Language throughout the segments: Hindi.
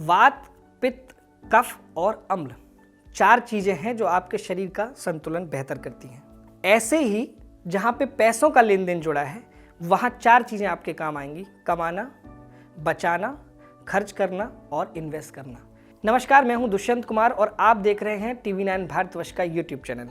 वात, पित्त, कफ और अम्ल 4 चीजें हैं जो आपके शरीर का संतुलन बेहतर करती हैं। ऐसे ही जहां पे पैसों का लेन देन जुड़ा है वहां 4 चीजें आपके काम आएंगी: कमाना, बचाना, खर्च करना और इन्वेस्ट करना। नमस्कार, मैं हूं दुष्यंत कुमार और आप देख रहे हैं TV9 भारतवर्ष का यूट्यूब चैनल।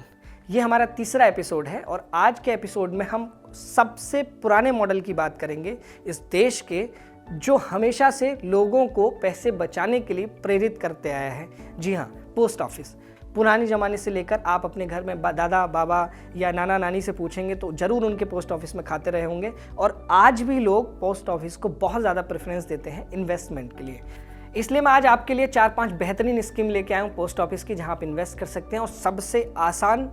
ये हमारा तीसरा एपिसोड है और आज के एपिसोड में हम सबसे पुराने मॉडल की बात करेंगे इस देश के, जो हमेशा से लोगों को पैसे बचाने के लिए प्रेरित करते आया है। जी हाँ, पोस्ट ऑफिस। पुराने ज़माने से लेकर आप अपने घर में दादा बाबा या नाना नानी से पूछेंगे तो ज़रूर उनके पोस्ट ऑफिस में खाते रहे होंगे और आज भी लोग पोस्ट ऑफिस को बहुत ज़्यादा प्रेफरेंस देते हैं इन्वेस्टमेंट के लिए। इसलिए मैं आज आपके लिए 4-5 बेहतरीन स्कीम लेके आया हूँ पोस्ट ऑफिस की, जहाँ आप इन्वेस्ट कर सकते हैं और सबसे आसान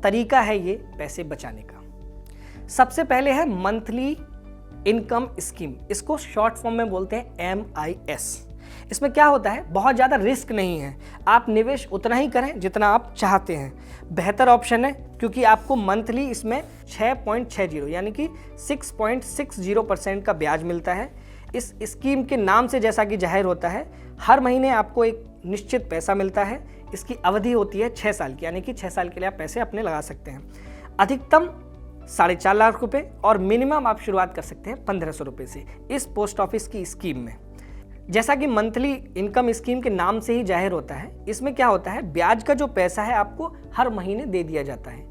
तरीका है ये पैसे बचाने का। सबसे पहले है मंथली इनकम स्कीम। इसको शॉर्ट फॉर्म में बोलते हैं MIS। इसमें क्या होता है, बहुत ज़्यादा रिस्क नहीं है, आप निवेश उतना ही करें जितना आप चाहते हैं। बेहतर ऑप्शन है क्योंकि आपको मंथली इसमें 6.60 यानी कि 6.60% का ब्याज मिलता है। इस स्कीम के नाम से जैसा कि जाहिर होता है, हर महीने आपको एक निश्चित पैसा मिलता है। इसकी अवधि होती है 6 साल की, यानी कि 6 साल के लिए आप पैसे अपने लगा सकते हैं। अधिकतम 4.5 लाख रुपए और मिनिमम आप शुरुआत कर सकते हैं 1500 रुपये से इस पोस्ट ऑफिस की स्कीम में। जैसा कि मंथली इनकम स्कीम के नाम से ही जाहिर होता है, इसमें क्या होता है, ब्याज का जो पैसा है आपको हर महीने दे दिया जाता है।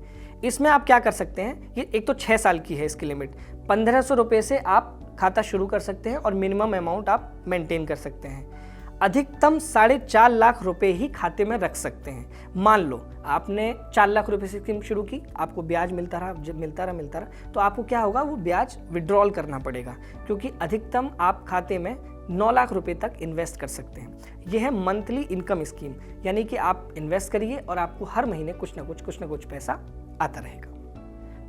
इसमें आप क्या कर सकते हैं, ये एक तो 6 साल की है इसकी लिमिट, 1500 रुपये से आप खाता शुरू कर सकते हैं और मिनिमम अमाउंट आप मेंटेन कर सकते हैं। अधिकतम 4.5 लाख रुपए ही खाते में रख सकते हैं। मान लो आपने 4 लाख रुपए से स्कीम शुरू की, आपको ब्याज मिलता रहा, तो आपको क्या होगा, वो ब्याज विड्रॉल करना पड़ेगा, क्योंकि अधिकतम आप खाते में 9 लाख रुपए तक इन्वेस्ट कर सकते हैं। यह है मंथली इनकम स्कीम, यानी कि आप इन्वेस्ट करिए और आपको हर महीने कुछ ना कुछ पैसा आता रहेगा।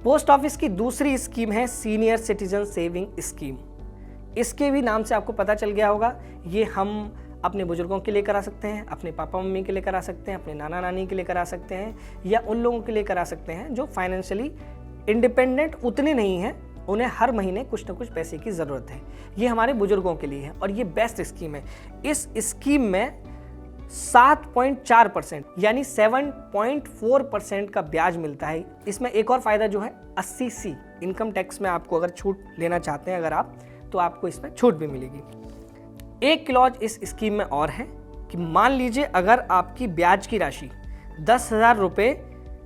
पोस्ट ऑफिस की दूसरी स्कीम है सीनियर सिटीजन सेविंग स्कीम। इसके भी नाम से आपको पता चल गया होगा, ये हम अपने बुजुर्गों के लिए करा सकते हैं, अपने पापा मम्मी के लिए करा सकते हैं, अपने नाना नानी के लिए करा सकते हैं, या उन लोगों के लिए करा सकते हैं जो फाइनेंशियली इंडिपेंडेंट उतने नहीं हैं, उन्हें हर महीने कुछ ना कुछ पैसे की ज़रूरत है। ये हमारे बुजुर्गों के लिए है और ये बेस्ट स्कीम है। इस स्कीम में 7.4% यानी 7.4% का ब्याज मिलता है। इसमें एक और फ़ायदा जो है 80C इनकम टैक्स में आपको अगर छूट लेना चाहते हैं अगर आप, तो आपको इसमें छूट भी मिलेगी। एक क्लॉज इस स्कीम में और है कि मान लीजिए अगर आपकी ब्याज की राशि 10,000 रुपये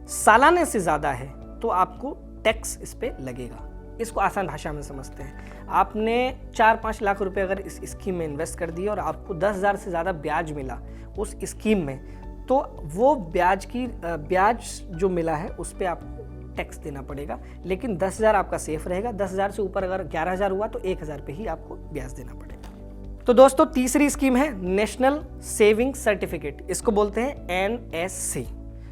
सालाने से ज़्यादा है तो आपको टैक्स इस पर लगेगा। इसको आसान भाषा में समझते हैं, आपने 4-5 लाख रुपए अगर इस स्कीम में इन्वेस्ट कर दिए और आपको 10,000 से ज़्यादा ब्याज मिला उस स्कीम में, तो वो ब्याज जो मिला है उस पर आपको टैक्स देना पड़ेगा। लेकिन 10,000 आपका सेफ रहेगा। 10,000 से ऊपर अगर 11,000 हुआ तो 1,000 पे ही आपको ब्याज देना पड़ेगा। तो दोस्तों, तीसरी स्कीम है नेशनल सेविंग सर्टिफिकेट। इसको बोलते हैं NSC।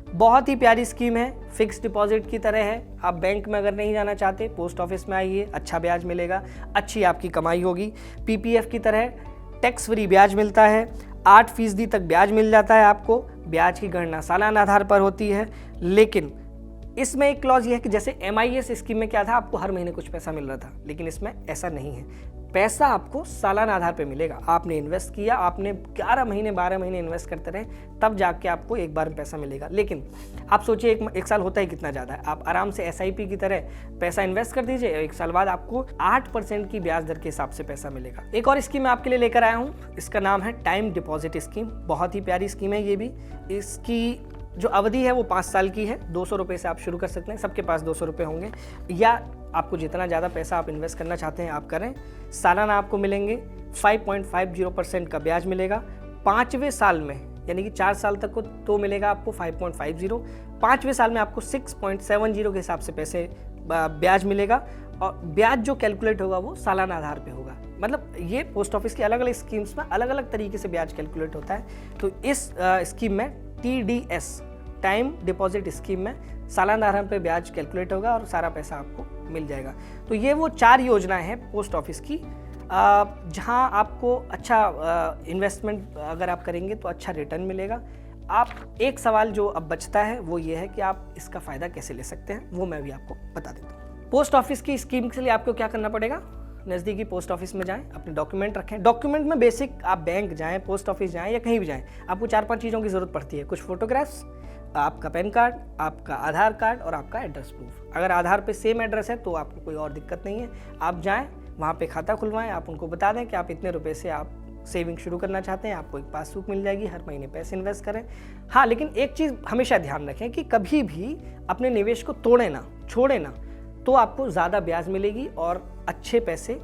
बहुत ही प्यारी स्कीम है, फिक्स डिपॉजिट की तरह है। आप बैंक में अगर नहीं जाना चाहते, पोस्ट ऑफिस में आइए, अच्छा ब्याज मिलेगा, अच्छी आपकी कमाई होगी। PPF की तरह टैक्स फ्री ब्याज मिलता है, 8% तक ब्याज मिल जाता है आपको। ब्याज की गणना सालाना आधार पर होती है, लेकिन इसमें एक क्लॉज ये है कि जैसे MIS स्कीम में क्या था, आपको हर महीने कुछ पैसा मिल रहा था, लेकिन इसमें ऐसा नहीं है। पैसा आपको सालाना आधार पे मिलेगा। आपने इन्वेस्ट किया, आपने 11 महीने 12 महीने इन्वेस्ट करते रहे, तब जाके आपको एक बार में पैसा मिलेगा। लेकिन आप सोचिए एक साल होता है कितना ज़्यादा है, आप आराम से SIP की तरह पैसा इन्वेस्ट कर दीजिए, 1 साल बाद आपको 8% की ब्याज दर के हिसाब से पैसा मिलेगा। एक और स्कीम मैं आपके लिए लेकर आया हूँ, इसका नाम है टाइम डिपॉजिट स्कीम। बहुत ही प्यारी स्कीम है ये भी। इसकी जो अवधि है वो 5 साल की है। 200 रुपये से आप शुरू कर सकते हैं, सबके पास 200 रुपये होंगे, या आपको जितना ज़्यादा पैसा आप इन्वेस्ट करना चाहते हैं आप करें। सालाना आपको मिलेंगे 5.50% का ब्याज मिलेगा। 5वें साल में, यानी कि 4 साल तक को तो मिलेगा आपको 5.50, 5वें साल में आपको 6.70 के हिसाब से पैसे ब्याज मिलेगा और ब्याज जो कैलकुलेट होगा वो सालाना आधार पे होगा। मतलब ये पोस्ट ऑफिस की अलग अलग स्कीम्स में अलग अलग तरीके से ब्याज कैलकुलेट होता है। तो इस स्कीम में TDS टाइम डिपॉजिट स्कीम में सालाना आधार पे ब्याज कैलकुलेट होगा और सारा पैसा आपको मिल जाएगा। तो ये वो 4 योजनाएं हैं पोस्ट ऑफिस की, जहां आपको अच्छा इन्वेस्टमेंट अगर आप करेंगे तो अच्छा रिटर्न मिलेगा। आप एक सवाल जो अब बचता है वो ये है कि आप इसका फ़ायदा कैसे ले सकते हैं, वो मैं भी आपको बता देता हूँ। पोस्ट ऑफिस की स्कीम के लिए आपको क्या करना पड़ेगा, नज़दीकी पोस्ट ऑफिस में जाएं, अपने डॉक्यूमेंट रखें। डॉक्यूमेंट में बेसिक आप बैंक जाएं, पोस्ट ऑफिस जाएं या कहीं भी जाएं, आपको 4-5 चीज़ों की ज़रूरत पड़ती है। कुछ फोटोग्राफ्स, आपका पैन कार्ड, आपका आधार कार्ड और आपका एड्रेस प्रूफ। अगर आधार पे सेम एड्रेस है तो आपको कोई और दिक्कत नहीं है। आप जाएं, वहाँ पे खाता खुलवाएं, आप उनको बता दें कि आप इतने रुपए से आप सेविंग शुरू करना चाहते हैं, आपको एक पासबुक मिल जाएगी, हर महीने पैसे इन्वेस्ट करें। हाँ, लेकिन एक चीज़ हमेशा ध्यान रखें कि कभी भी अपने निवेश को तोड़े ना, छोड़े ना, तो आपको ज़्यादा ब्याज मिलेगी और अच्छे पैसे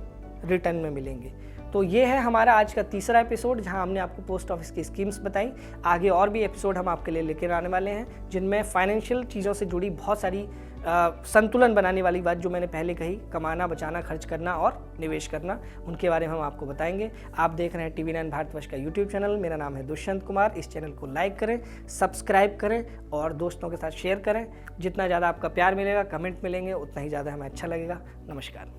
रिटर्न में मिलेंगे। तो ये है हमारा आज का तीसरा एपिसोड, जहां हमने आपको पोस्ट ऑफिस की स्कीम्स बताई। आगे और भी एपिसोड हम आपके लिए लेकर आने वाले हैं, जिनमें फाइनेंशियल चीज़ों से जुड़ी बहुत सारी संतुलन बनाने वाली बात जो मैंने पहले कही, कमाना, बचाना, खर्च करना और निवेश करना, उनके बारे में हम आपको बताएंगे। आप देख रहे हैं TV9 भारतवर्ष का यूट्यूब चैनल। मेरा नाम है दुष्यंत कुमार। इस चैनल को लाइक करें, सब्सक्राइब करें और दोस्तों के साथ शेयर करें। जितना ज़्यादा आपका प्यार मिलेगा, कमेंट मिलेंगे, उतना ही ज़्यादा हमें अच्छा लगेगा। नमस्कार।